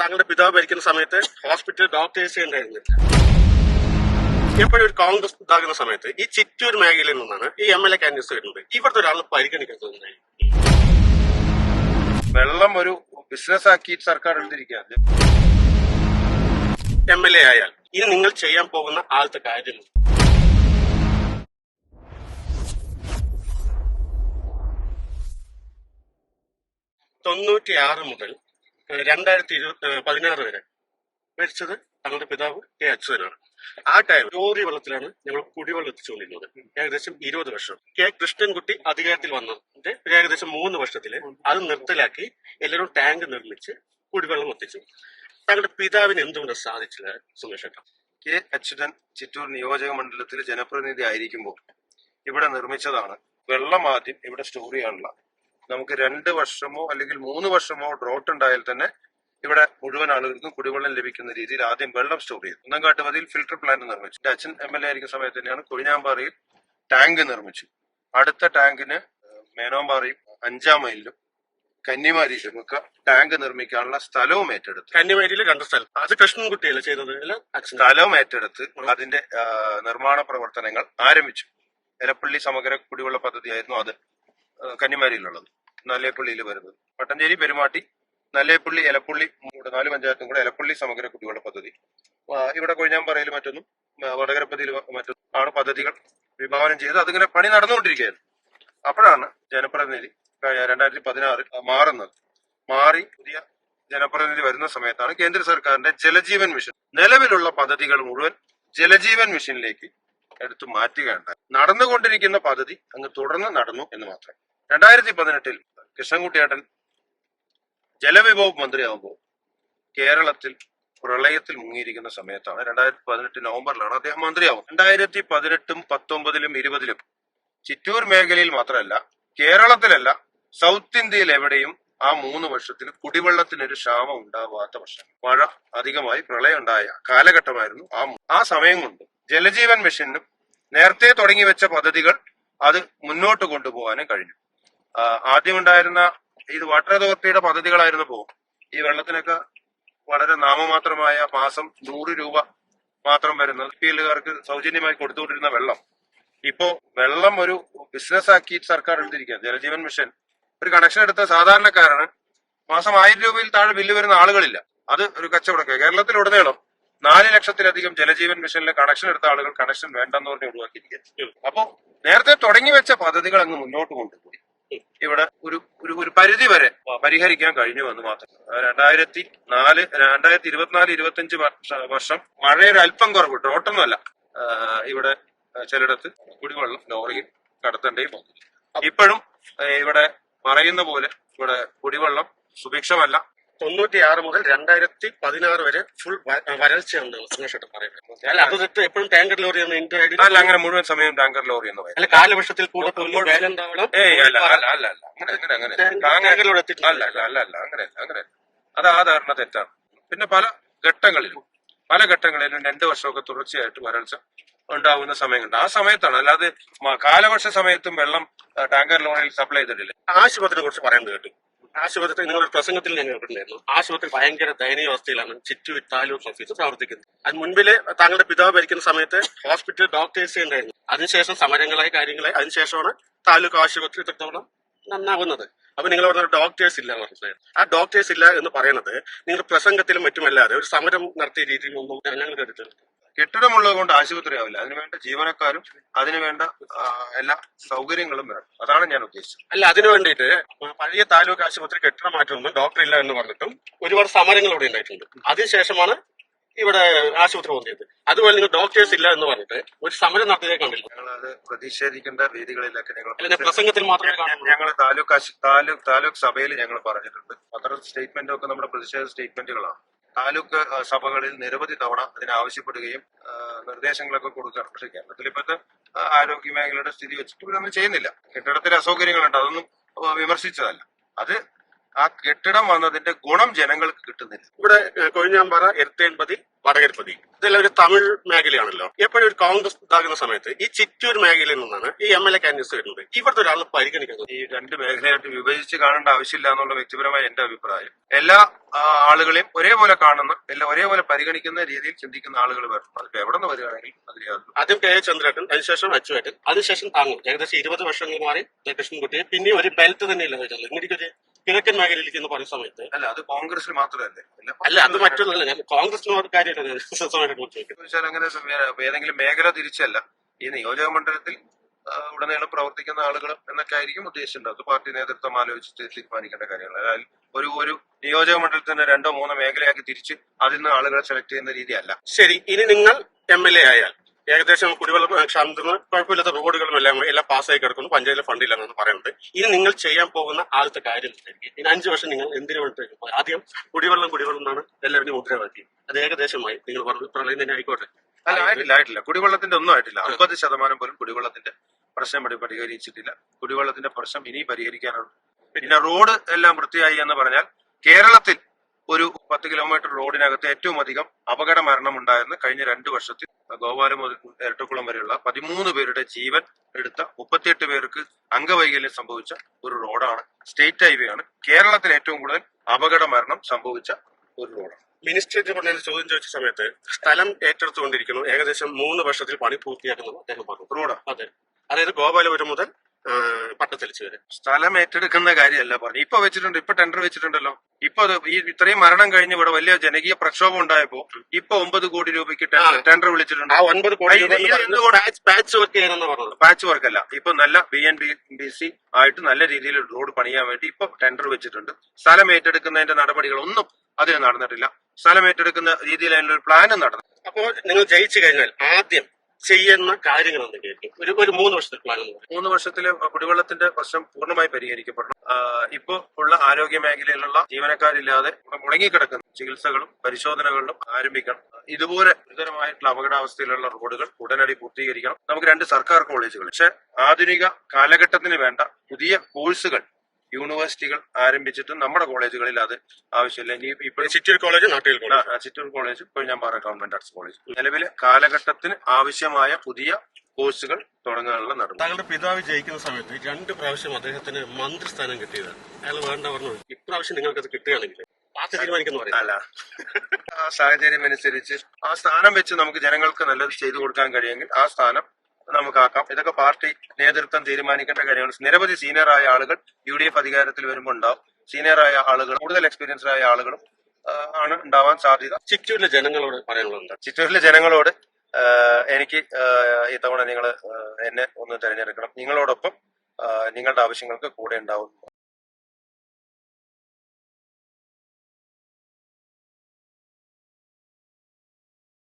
താങ്കളുടെ പിതാവ് ഭരിക്കുന്ന സമയത്ത് ഹോസ്പിറ്റൽ ഡോക്ടേഴ്സ് ഉണ്ടായിരുന്നില്ല. എപ്പോഴും ഒരു കോൺഗ്രസ് ഇതാകുന്ന സമയത്ത് ഈ ചിറ്റൂർ മേഖലയിൽ നിന്നാണ് ഈ MLA കാൻഡിഡേറ്റ്സ് വരുന്നത്. ഇവിടുത്തെ ഒരാൾ പരിഗണിക്കുന്നത് വെള്ളം ഒരു ബിസിനസ് ആക്കി സർക്കാർ എടുത്തിരിക്കുകയാണ്. MLA ആയാൽ ഇനി നിങ്ങൾ ചെയ്യാൻ പോകുന്ന ആദ്യത്തെ കാര്യം 96 മുതൽ 2016 വരെ മരിച്ചത് തങ്ങളുടെ പിതാവ് K. അച്യുതനാണ്. ആ ടൈം ലോറി വെള്ളത്തിലാണ് ഞങ്ങൾ കുടിവെള്ളം എത്തിച്ചുകൊണ്ടിരുന്നത്. ഏകദേശം 20 വർഷം. K. കൃഷ്ണൻകുട്ടി അധികാരത്തിൽ വന്നതിന്റെ ഏകദേശം 3 വർഷത്തില് അത് നിർത്തലാക്കി എല്ലാവരും ടാങ്ക് നിർമ്മിച്ച് കുടിവെള്ളം എത്തിച്ചു. തങ്ങളുടെ പിതാവിന് എന്തുകൊണ്ട് സാധിച്ചില്ല സുമേഷ് ഏട്ടാ? K. അച്യുതൻ ചിറ്റൂർ നിയോജക മണ്ഡലത്തിൽ ജനപ്രതിനിധി ആയിരിക്കുമ്പോൾ ഇവിടെ നിർമ്മിച്ചതാണ്. വെള്ളം ആദ്യം ഇവിടെ സ്റ്റോർ ചെയ്യാനുള്ള നമുക്ക് 2 വർഷമോ അല്ലെങ്കിൽ 3 വർഷമോ ഡ്രോട്ട് ഉണ്ടായാൽ തന്നെ ഇവിടെ മുഴുവൻ ആളുകൾക്കും കുടിവെള്ളം ലഭിക്കുന്ന രീതിയിൽ ആദ്യം വെള്ളം സ്റ്റോർ ചെയ്തു. കുന്നംകാട്ടുപതിയിൽ ഫിൽട്ടർ പ്ലാന്റ് നിർമ്മിച്ചു. എന്റെ അച്ഛൻ MLA ആയിരിക്കുന്ന സമയത്ത് തന്നെയാണ് കൊഴിഞ്ഞാമ്പാറയിൽ ടാങ്ക് നിർമ്മിച്ചു. അടുത്ത ടാങ്കിന് മേനോമ്പാറയും 5-ാം മൈലിലും കന്നിമാരിയിലും ഒക്കെ ടാങ്ക് നിർമ്മിക്കാനുള്ള സ്ഥലവും ഏറ്റെടുത്തു. കന്നിമാരിയിൽ 2 സ്ഥലം അത് കൃഷ്ണൻകുട്ടിയല്ലേ ചെയ്തത്? സ്ഥലവും ഏറ്റെടുത്ത് അതിന്റെ നിർമ്മാണ പ്രവർത്തനങ്ങൾ ആരംഭിച്ചു. എലപ്പള്ളി സമഗ്ര കുടിവെള്ള പദ്ധതിയായിരുന്നു അത് കന്നിമാരിയിലുള്ളത്. നല്ലേപ്പള്ളിയിൽ വരുന്നത് പട്ടഞ്ചേരി, പെരുമാട്ടി, നല്ലേപ്പള്ളി, എലപ്പള്ളി 4 പഞ്ചായത്തും കൂടെ എലപ്പള്ളി സമഗ്ര കുടിവെള്ള പദ്ധതി. ഇവിടെ കൊഴിഞ്ഞാമ്പാറയിൽ മറ്റൊന്നും വടകരപ്പതിയിൽ മറ്റൊന്നും ആണ് പദ്ധതികൾ വിഭാവനം ചെയ്ത് അതിങ്ങനെ പണി നടന്നുകൊണ്ടിരിക്കുകയായിരുന്നു. അപ്പോഴാണ് ജനപ്രതിനിധി 2016 മാറുന്നത്. മാറി പുതിയ ജനപ്രതിനിധി വരുന്ന സമയത്താണ് കേന്ദ്ര സർക്കാരിന്റെ ജലജീവൻ മിഷൻ നിലവിലുള്ള പദ്ധതികൾ മുഴുവൻ ജലജീവൻ മിഷനിലേക്ക് എടുത്തു മാറ്റുകയുണ്ടായി. നടന്നുകൊണ്ടിരിക്കുന്ന പദ്ധതി അങ്ങ് തുടർന്ന് നടന്നു എന്ന് മാത്രം. 2018 കൃഷ്ണൻകുട്ടിയേട്ടൻ ജലവിഭവ മന്ത്രിയാകുമ്പോൾ കേരളത്തിൽ പ്രളയത്തിൽ മുങ്ങിയിരിക്കുന്ന സമയത്താണ് 2018 നവംബറിലാണ് അദ്ദേഹം മന്ത്രിയാവും. 2018, 19, 20 ചിറ്റൂർ മേഖലയിൽ മാത്രമല്ല കേരളത്തിലല്ല സൗത്ത് ഇന്ത്യയിൽ എവിടെയും ആ 3 വർഷത്തിൽ കുടിവെള്ളത്തിനൊരു ക്ഷാമം ഉണ്ടാവാത്ത വർഷം, മഴ അധികമായി പ്രളയം ഉണ്ടായ കാലഘട്ടമായിരുന്നു. ആ സമയം കൊണ്ട് ജലജീവൻ മിഷനും നേരത്തെ തുടങ്ങി വെച്ച പദ്ധതികൾ അത് മുന്നോട്ട് കൊണ്ടുപോകാനും കഴിഞ്ഞു. ആദ്യമുണ്ടായിരുന്ന ഇത് വാട്ടർ അതോറിറ്റിയുടെ പദ്ധതികളായിരുന്നപ്പോ ഈ വെള്ളത്തിനൊക്കെ വളരെ നാമമാത്രമായ മാസം 100 രൂപ മാത്രം വരുന്നത് ഫീൽഡുകാർക്ക് സൗജന്യമായി കൊടുത്തുകൊണ്ടിരുന്ന വെള്ളം ഇപ്പോ വെള്ളം ഒരു ബിസിനസ് ആക്കി സർക്കാർ എടുത്തിരിക്കുകയാണ്. ജലജീവൻ മിഷൻ ഒരു കണക്ഷൻ എടുത്ത സാധാരണക്കാരന് മാസം 1000 രൂപയിൽ താഴെ ബില്ല് വരുന്ന ആളുകളില്ല. അത് ഒരു കച്ചവടം. കേരളത്തിലുടനീളം 4 ലക്ഷത്തിലധികം ജലജീവൻ മിഷനിലെ കണക്ഷൻ എടുത്ത ആളുകൾ കണക്ഷൻ വേണ്ടെന്ന് പറഞ്ഞ് ഒഴിവാക്കിയിരിക്കുക. അപ്പോ നേരത്തെ തുടങ്ങി വെച്ച പദ്ധതികൾ അങ്ങ് മുന്നോട്ട് കൊണ്ടുപോയി ഇവിടെ ഒരു പരിധി വരെ പരിഹരിക്കാൻ കഴിഞ്ഞു എന്ന് മാത്രം. 2024-25 വർഷം മഴയുടെ അല്പം കുറവ്, ഡ്രോട്ടൊന്നുമല്ല, ഇവിടെ ചിലയിടത്ത് കുടിവെള്ളം ലോറിയിൽ കടത്തേണ്ടയും വന്നു. ഇപ്പോഴും ഇവിടെ പറയുന്ന പോലെ ഇവിടെ കുടിവെള്ളം സുഭിക്ഷമല്ല. 96 മുതൽ 2016 വരെ ഫുൾ വരൾച്ചയുണ്ട് സുമേഷ് പറയുന്നത്. അല്ല അത് എപ്പോഴും ടാങ്കർ ലോറി അല്ല, അങ്ങനെ മുഴുവൻ സമയം ടാങ്കർ ലോറി എന്ന് പറയും. അല്ല, കാലവർഷത്തിൽ അല്ല അത് ആ ധാരണ തെറ്റാണ്. പിന്നെ പല ഘട്ടങ്ങളിലും 2 വർഷമൊക്കെ തുടർച്ചയായിട്ട് വരൾച്ച ഉണ്ടാവുന്ന സമയമുണ്ട്. ആ സമയത്താണ്, അല്ലാതെ കാലവർഷ സമയത്തും വെള്ളം ടാങ്കർ ലോറിയിൽ സപ്ലൈ ചെയ്തിട്ടില്ല. ആശുപത്രിയെ കുറിച്ച് പറയുന്നത് കേട്ടു. ആശുപത്രി നിങ്ങളുടെ പ്രസംഗത്തിൽ ഞാൻ കേട്ടിട്ടുണ്ടായിരുന്നു. ആശുപത്രി ഭയങ്കര ദയനീയാവസ്ഥയിലാണ് ചിറ്റൂർ താലൂക്ക് ഓഫീസ് പ്രവർത്തിക്കുന്നത്. അത് മുൻപില് താങ്കളുടെ പിതാവ് ഭരിക്കുന്ന സമയത്ത് ഹോസ്പിറ്റൽ ഡോക്ടേഴ്സ് ഉണ്ടായിരുന്നു. അതിനുശേഷം സമരങ്ങളായി കാര്യങ്ങളായി അതിനുശേഷമാണ് താലൂക്ക് ആശുപത്രി ഇത്രത്തോളം നന്നാകുന്നത്. അപ്പൊ നിങ്ങൾ പറഞ്ഞ ഡോക്ടേഴ്സ് ഇല്ല എന്ന് പറഞ്ഞത്, ആ ഡോക്ടേഴ്സ് ഇല്ല എന്ന് പറയുന്നത് നിങ്ങൾ പ്രസംഗത്തിലും മറ്റുമല്ലാതെ ഒരു സമരം നടത്തിയ രീതിയിലൊന്നും ഞങ്ങൾ കേട്ടിട്ടില്ല. കെട്ടിടമുള്ളത് കൊണ്ട് ആശുപത്രി ആവില്ല. അതിനുവേണ്ട ജീവനക്കാരും അതിനുവേണ്ട എല്ലാ സൗകര്യങ്ങളും വേണം. അതാണ് ഞാൻ ഉദ്ദേശിച്ചത്. അല്ല, അതിനു വേണ്ടിയിട്ട് പഴയ താലൂക്ക് ആശുപത്രി കെട്ടിടം മാറ്റമൊന്നും ഡോക്ടർ ഇല്ല എന്ന് പറഞ്ഞിട്ടും ഒരുപാട് സമരങ്ങൾ ഇവിടെ ഉണ്ടായിട്ടുണ്ട്. അതിനുശേഷമാണ് ഇവിടെ ആശുപത്രി വന്നത്. അതുപോലെ നിങ്ങൾ ഡോക്ടേഴ്സ് ഇല്ല എന്ന് പറഞ്ഞിട്ട് ഒരു സമരം നടത്തിയതേ കണ്ടില്ല. ഞങ്ങളത് പ്രതിഷേധിക്കേണ്ട രീതികളിലൊക്കെ പ്രസംഗത്തിൽ മാത്രമേ ഞങ്ങൾ താലൂക്ക് സഭയിൽ ഞങ്ങൾ പറഞ്ഞിട്ടുണ്ട്. പത്ര സ്റ്റേറ്റ്മെന്റും ഒക്കെ നമ്മുടെ പ്രതിഷേധ സ്റ്റേറ്റ്മെന്റുകളാണ്. താലൂക്ക് സഭകളിൽ നിരവധി തവണ ഇതിനാവശ്യപ്പെടുകയും നിർദ്ദേശങ്ങളൊക്കെ കൊടുക്കുകയാണ്. പക്ഷെ കേരളത്തിൽ ഇപ്പോഴത്തെ ആരോഗ്യ മേഖലയുടെ സ്ഥിതി വെച്ചിട്ട് നമ്മൾ ചെയ്യുന്നില്ല. കെട്ടിടത്തിലെ അസൗകര്യങ്ങളുണ്ട്, അതൊന്നും വിമർശിച്ചതല്ല. അത് ആ കെട്ടിടം വന്നതിന്റെ ഗുണം ജനങ്ങൾക്ക് കിട്ടുന്നില്ല. ഇവിടെ കൊഴിഞ്ഞാമ്പാറ, എരുത്തേൻപതി, വടകരപ്പതി ഇതെല്ലാം ഒരു തമിഴ് മേഖലയാണല്ലോ. എപ്പോഴും ഒരു കോൺഗ്രസ് ഇതാകുന്ന സമയത്ത് ഈ ചിറ്റൂർ മേഖലയിൽ നിന്നാണ് ഈ എംഎൽഎ കാൻഡിഡേറ്റ്സ് വരുന്നത്. ഇവിടുത്തെ ഒരാൾ പരിഗണിക്കുന്നത് ഈ രണ്ട് മേഖലയായിട്ട് വിഭജിച്ച് കാണേണ്ട ആവശ്യമില്ല എന്നുള്ള വ്യക്തിപരമായ എന്റെ അഭിപ്രായം. എല്ലാ ആളുകളെയും ഒരേപോലെ കാണുന്ന, ഒരേപോലെ പരിഗണിക്കുന്ന രീതിയിൽ ചിന്തിക്കുന്ന ആളുകൾ വരണം. അതിപ്പോ എവിടെ നിന്ന് വരികയാണെങ്കിൽ അതിൽ യാതൊരു ആദ്യം കെ എ ചന്ദ്രേട്ടൻ, അതിനുശേഷം അച്ചുവേട്ടൻ, അതിനുശേഷം താങ്കൾ ഏകദേശം 20 വർഷങ്ങൾ മാറി കൃഷ്ണൻകുട്ടിയെ പിന്നെ ഒരു ബെൽറ്റ് തന്നെയില്ല വരുന്നത്. ഇങ്ങനെയൊരു കിഴക്കൻ മേഖലയിലേക്ക് എന്ന് പറയുന്ന സമയത്ത് അല്ല, അത് കോൺഗ്രസിൽ മാത്രമല്ലേ. അല്ല, അത് മറ്റുള്ള ഞാൻ കോൺഗ്രസിന് കാര്യമായിട്ട് ചോദിച്ചാൽ അങ്ങനെ ഏതെങ്കിലും മേഖല തിരിച്ചല്ല, ഈ നിയോജക മണ്ഡലത്തിൽ ഉടനീളം പ്രവർത്തിക്കുന്ന ആളുകൾ എന്നൊക്കെ ആയിരിക്കും ഉദ്ദേശിച്ചിട്ടുണ്ട്. അത് പാർട്ടി നേതൃത്വം ആലോചിച്ച് തീരുമാനിക്കേണ്ട കാര്യങ്ങൾ. അതായത് ഒരു നിയോജക മണ്ഡലത്തിന് 2-3 മേഖലയാക്കി തിരിച്ച് അതിൽ നിന്ന് ആളുകളെ സെലക്ട് ചെയ്യുന്ന രീതിയല്ല. ശരി, ഇനി നിങ്ങൾ എംഎൽഎ ആയാൽ ഏകദേശം കുടിവെള്ള ക്ഷാമത്തിന് കുഴപ്പമില്ലാത്ത റോഡുകളും എല്ലാം പാസ്സായി കിടക്കുന്നു, പഞ്ചായത്തിലെ ഫണ്ടില്ലെന്നാണ് പറയുന്നത്. ഇനി നിങ്ങൾ ചെയ്യാൻ പോകുന്ന ആദ്യത്തെ കാര്യം എന്തായിരിക്കും? ഇനി 5 വർഷം നിങ്ങൾ എന്തിനു വേണ്ടി? ആദ്യം കുടിവെള്ളം എന്നാണ് എല്ലാവരും മുദ്രാവാക്യം. അത് ഏകദേശമായി നിങ്ങൾ പറഞ്ഞു, പ്രളയം തന്നെ ആയിക്കോട്ടെ. അല്ല, ആയിട്ടില്ല. കുടിവെള്ളത്തിന്റെ ഒന്നും ആയിട്ടില്ല. 50% പോലും കുടിവെള്ളത്തിന്റെ പ്രശ്നം പരിഹരിച്ചിട്ടില്ല. കുടിവെള്ളത്തിന്റെ പ്രശ്നം ഇനി പരിഹരിക്കാനുണ്ട്. പിന്നെ റോഡ് എല്ലാം വൃത്തിയായി എന്ന് പറഞ്ഞാൽ കേരളത്തിൽ ഒരു 10 കിലോമീറ്റർ റോഡിനകത്ത് ഏറ്റവും അധികം അപകട മരണം ഉണ്ടായിരുന്ന കഴിഞ്ഞ 2 വർഷത്തിൽ ഗോപാലം മുതൽ ഇരട്ടക്കുളം വരെയുള്ള 13 പേരുടെ ജീവൻ എടുത്ത, 38 പേർക്ക് അംഗവൈകല്യം സംഭവിച്ച ഒരു റോഡാണ്. സ്റ്റേറ്റ് ഹൈവേ ആണ്. കേരളത്തിൽ ഏറ്റവും കൂടുതൽ അപകട മരണം സംഭവിച്ച ഒരു റോഡാണ്. മിനിസ്റ്റേറ്റ് പറഞ്ഞ ചോദ്യം ചോദിച്ച സമയത്ത് സ്ഥലം ഏറ്റെടുത്തുകൊണ്ടിരിക്കുന്നു, ഏകദേശം 3 വർഷത്തിൽ പണി പൂർത്തിയാക്കുന്നു അദ്ദേഹം പറഞ്ഞു. റോഡ് അതെ, അതായത് ഗോപാലപുരം മുതൽ പട്ടത്തെളിച്ച് വരെ സ്ഥലം ഏറ്റെടുക്കുന്ന കാര്യമല്ല പറഞ്ഞു. ഇപ്പൊ വെച്ചിട്ടുണ്ട്, ഇപ്പൊ ടെൻഡർ വെച്ചിട്ടുണ്ടല്ലോ. ഇപ്പൊ ഈ ഇത്രയും മരണം കഴിഞ്ഞ് ഇവിടെ വലിയ ജനകീയ പ്രക്ഷോഭം ഉണ്ടായപ്പോ ഇപ്പൊ 9 കോടി രൂപയ്ക്ക് ടെൻഡർ വിളിച്ചിട്ടുണ്ട്. ആ 9 കോടി പാച്ച് വർക്ക് ചെയ്യാനെന്ന് പറഞ്ഞത്. പാച്ച് വർക്ക് അല്ല, ഇപ്പൊ നല്ല BNBC ആയിട്ട് നല്ല രീതിയിൽ റോഡ് പണിയാൻ വേണ്ടി ഇപ്പൊ ടെൻഡർ വെച്ചിട്ടുണ്ട്. സ്ഥലം ഏറ്റെടുക്കുന്നതിന്റെ നടപടികളൊന്നും അതിന് നടന്നിട്ടില്ല. സ്ഥലം ഏറ്റെടുക്കുന്ന രീതിയിൽ അതിനൊരു പ്ലാനും നടന്നു. അപ്പോൾ നിങ്ങൾ ജയിച്ചു കഴിഞ്ഞാൽ ആദ്യം ചെയ്യുന്ന കാര്യങ്ങൾ എന്തൊക്കെയായിരിക്കും? ഒരു 3 വർഷത്തെ പ്ലാൻ എന്ന് പറയും. 3 വർഷത്തില് കുടിവെള്ളത്തിന്റെ പ്രശ്നം പൂർണ്ണമായി പരിഹരിക്കപ്പെടണം. ഇപ്പോ ഉള്ള ആരോഗ്യ മേഖലയിലുള്ള ജീവനക്കാരില്ലാതെ മുടങ്ങിക്കിടക്കുന്ന ചികിത്സകളും പരിശോധനകളിലും ആരംഭിക്കണം. ഇതുപോലെ ഗുരുതരമായിട്ടുള്ള അപകടാവസ്ഥയിലുള്ള റോഡുകൾ ഉടനടി പൂർത്തീകരിക്കണം. നമുക്ക് 2 സർക്കാർ കോളേജുകൾ, പക്ഷെ ആധുനിക കാലഘട്ടത്തിന് വേണ്ട പുതിയ കോഴ്സുകൾ യൂണിവേഴ്സിറ്റികൾ ആരംഭിച്ചിട്ട് നമ്മുടെ കോളേജുകളിൽ അത് ആവശ്യമില്ല. ഇനി ഇപ്പോൾ ചിറ്റൂർ കോളേജ്, നാട്ടിൽ Chittur college, Kozhinjampara government arts college നിലവിലെ കാലഘട്ടത്തിന് ആവശ്യമായ പുതിയ കോഴ്സുകൾ തുടങ്ങാനുള്ള നടപടി. താങ്കളുടെ പിതാവ് ജയിക്കുന്ന സമയത്ത് 2 പ്രാവശ്യം അദ്ദേഹത്തിന് മന്ത്രിസ്ഥാനം കിട്ടിയതാണ്. അയാൾ വേണ്ട പറഞ്ഞു. ഇപ്രാവശ്യം നിങ്ങൾക്കത് കിട്ടുകയാണെങ്കിൽ പാർട്ടി തീരുമാനിക്കുന്നു പറയാം. അല്ല, ആ സാഹചര്യം അനുസരിച്ച് ആ സ്ഥാനം വെച്ച് നമുക്ക് ജനങ്ങൾക്ക് നല്ലത് ചെയ്തു കൊടുക്കാൻ കഴിയുമെങ്കിൽ ആ സ്ഥാനം നമുക്കാക്കാം. ഇതൊക്കെ പാർട്ടി നേതൃത്വം തീരുമാനിക്കേണ്ട കാര്യമാണ്. നിരവധി സീനിയറായ ആളുകൾ UDF അധികാരത്തിൽ വരുമ്പോൾ ഉണ്ടാവും. സീനിയറായ ആളുകൾ, കൂടുതൽ എക്സ്പീരിയൻസ്ഡ് ആയ ആളുകളും ആണ് ഉണ്ടാവാൻ സാധ്യത. ചിറ്റൂരിലെ ജനങ്ങളോട് പറയാനുള്ളത്? ചിറ്റൂരിലെ ജനങ്ങളോട് എനിക്ക് ഇത്തവണ നിങ്ങൾ എന്നെ ഒന്ന് തെരഞ്ഞെടുക്കണം. നിങ്ങളോടൊപ്പം നിങ്ങളുടെ ആവശ്യങ്ങൾക്ക് കൂടെ ഉണ്ടാവും.